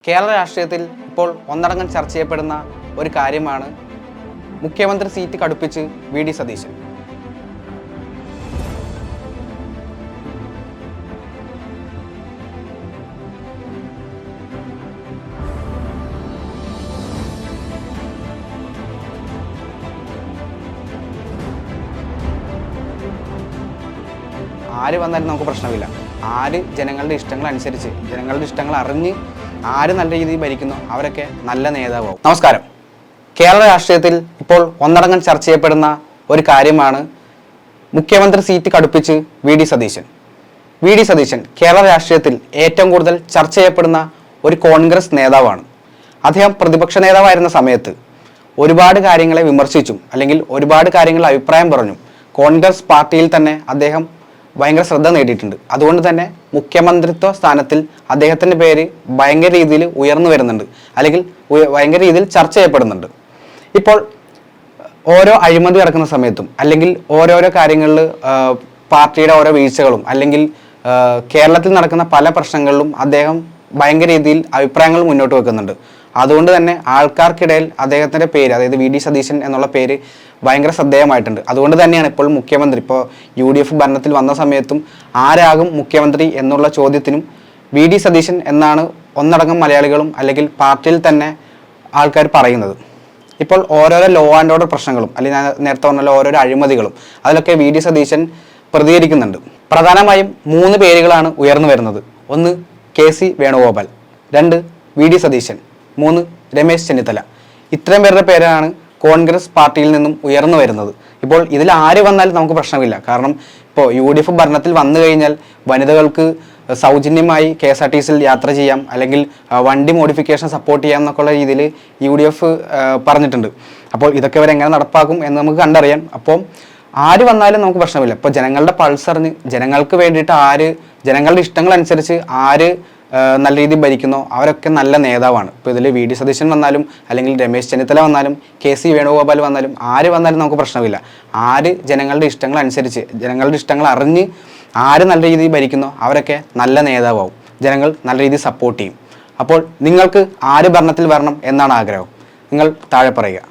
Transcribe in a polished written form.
കേരള രാഷ്ട്രീയത്തിൽ ഇപ്പോൾ ഒന്നടങ്കം ചർച്ച ചെയ്യപ്പെടുന്ന ഒരു കാര്യമാണ് മുഖ്യമന്ത്രി സീറ്റ് കടുപ്പിച്ച് വി.ഡി. സതീശൻ. ആര് വന്നാലും നമുക്ക് പ്രശ്നമില്ല. ആര് ജനങ്ങളുടെ ഇഷ്ടങ്ങൾ അനുസരിച്ച്, ജനങ്ങളുടെ ഇഷ്ടങ്ങൾ അറിഞ്ഞ് ആര് നല്ല രീതിയിൽ ഭരിക്കുന്നു അവരൊക്കെ നല്ല നേതാവാകും. നമസ്കാരം. കേരള രാഷ്ട്രീയത്തിൽ ഇപ്പോൾ ഒന്നടങ്കം ചർച്ച ചെയ്യപ്പെടുന്ന ഒരു കാര്യമാണ് മുഖ്യമന്ത്രി സീറ്റ് കടുപ്പിച്ച് വി.ഡി. സതീശൻ. വി.ഡി. സതീശൻ കേരള രാഷ്ട്രീയത്തിൽ ഏറ്റവും കൂടുതൽ ചർച്ച ചെയ്യപ്പെടുന്ന ഒരു കോൺഗ്രസ് നേതാവാണ്. അദ്ദേഹം പ്രതിപക്ഷ നേതാവായിരുന്ന സമയത്ത് ഒരുപാട് കാര്യങ്ങളെ വിമർശിച്ചും അല്ലെങ്കിൽ ഒരുപാട് കാര്യങ്ങൾ അഭിപ്രായം പറഞ്ഞും കോൺഗ്രസ് പാർട്ടിയിൽ തന്നെ അദ്ദേഹം ഭയങ്കര ശ്രദ്ധ നേടിയിട്ടുണ്ട്. അതുകൊണ്ട് തന്നെ മുഖ്യമന്ത്രിത്വ സ്ഥാനത്തിൽ അദ്ദേഹത്തിൻ്റെ പേര് ഭയങ്കര രീതിയിൽ ഉയർന്നു വരുന്നുണ്ട്, അല്ലെങ്കിൽ ഭയങ്കര രീതിയിൽ ചർച്ച ചെയ്യപ്പെടുന്നുണ്ട്. ഇപ്പോൾ ഓരോ അഴിമതി നടക്കുന്ന സമയത്തും അല്ലെങ്കിൽ ഓരോരോ കാര്യങ്ങളിൽ പാർട്ടിയുടെ ഓരോ വീഴ്ചകളും അല്ലെങ്കിൽ കേരളത്തിൽ നടക്കുന്ന പല പ്രശ്നങ്ങളിലും അദ്ദേഹം ഭയങ്കര രീതിയിൽ അഭിപ്രായങ്ങൾ മുന്നോട്ട് വെക്കുന്നുണ്ട്. അതുകൊണ്ട് തന്നെ ആൾക്കാർക്കിടയിൽ അദ്ദേഹത്തിൻ്റെ പേര്, അതായത് വി.ഡി. സതീശൻ എന്നുള്ള പേര് ഭയങ്കര ശ്രദ്ധേയമായിട്ടുണ്ട്. അതുകൊണ്ട് തന്നെയാണ് ഇപ്പോൾ മുഖ്യമന്ത്രി, ഇപ്പോൾ UDF ഭരണത്തിൽ വന്ന സമയത്തും ആരാകും മുഖ്യമന്ത്രി എന്നുള്ള ചോദ്യത്തിനും വി.ഡി. സതീശൻ എന്നാണ് ഒന്നടങ്കം മലയാളികളും അല്ലെങ്കിൽ പാർട്ടിയിൽ തന്നെ ആൾക്കാർ പറയുന്നത്. ഇപ്പോൾ ഓരോരോ ലോ ആൻഡ് ഓർഡർ പ്രശ്നങ്ങളും അല്ലെങ്കിൽ ഞാൻ നേരത്തെ പറഞ്ഞ ഓരോരോ അഴിമതികളും അതിലൊക്കെ വി.ഡി. സതീശൻ പ്രതികരിക്കുന്നുണ്ട്. പ്രധാനമായും 3 പേരുകളാണ് ഉയർന്നു വരുന്നത്. 1 കെ.സി. വേണുഗോപാൽ, 2 വി.ഡി. സതീശൻ, 3 രമേശ് ചെന്നിത്തല. ഇത്രയും പേരുടെ പേരാണ് കോൺഗ്രസ് പാർട്ടിയിൽ നിന്നും ഉയർന്നു വരുന്നത്. ഇപ്പോൾ ഇതിൽ ആര് വന്നാലും നമുക്ക് പ്രശ്നമില്ല. കാരണം ഇപ്പോൾ UDF ഭരണത്തിൽ വന്നു കഴിഞ്ഞാൽ വനിതകൾക്ക് സൗജന്യമായി KSRTCയിൽ യാത്ര ചെയ്യാം, അല്ലെങ്കിൽ വണ്ടി മോഡിഫിക്കേഷൻ സപ്പോർട്ട് ചെയ്യാം എന്നൊക്കെയുള്ള രീതിയിൽ UDF പറഞ്ഞിട്ടുണ്ട്. അപ്പോൾ ഇതൊക്കെ അവരെങ്ങനെ നടപ്പാക്കും എന്ന് നമുക്ക് കണ്ടറിയാം. അപ്പോൾ ആര് വന്നാലും നമുക്ക് പ്രശ്നമില്ല. ഇപ്പോൾ ജനങ്ങളുടെ പൾസ് അറിഞ്ഞ് ജനങ്ങൾക്ക് വേണ്ടിയിട്ട് ജനങ്ങളുടെ ഇഷ്ടങ്ങൾ അനുസരിച്ച് ആര് നല്ല രീതിയിൽ ഭരിക്കുന്നോ അവരൊക്കെ നല്ല നേതാവാണ്. ഇപ്പോൾ ഇതിൽ വി.ഡി. സതീശൻ വന്നാലും അല്ലെങ്കിൽ രമേശ് ചെന്നിത്തല വന്നാലും കെ.സി. വേണുഗോപാൽ വന്നാലും ആര് വന്നാലും നമുക്ക് പ്രശ്നമില്ല. ആര് ജനങ്ങളുടെ ഇഷ്ടങ്ങൾ അനുസരിച്ച്, ജനങ്ങളുടെ ഇഷ്ടങ്ങൾ അറിഞ്ഞ് ആര് നല്ല രീതിയിൽ ഭരിക്കുന്നോ അവരൊക്കെ നല്ല നേതാവാകും. ജനങ്ങൾ നല്ല രീതിയിൽ സപ്പോർട്ട് ചെയ്യും. അപ്പോൾ നിങ്ങൾക്ക് ആര് ഭരണത്തിൽ വരണം എന്നാണ് ആഗ്രഹം? നിങ്ങൾ താഴെ പറയുക.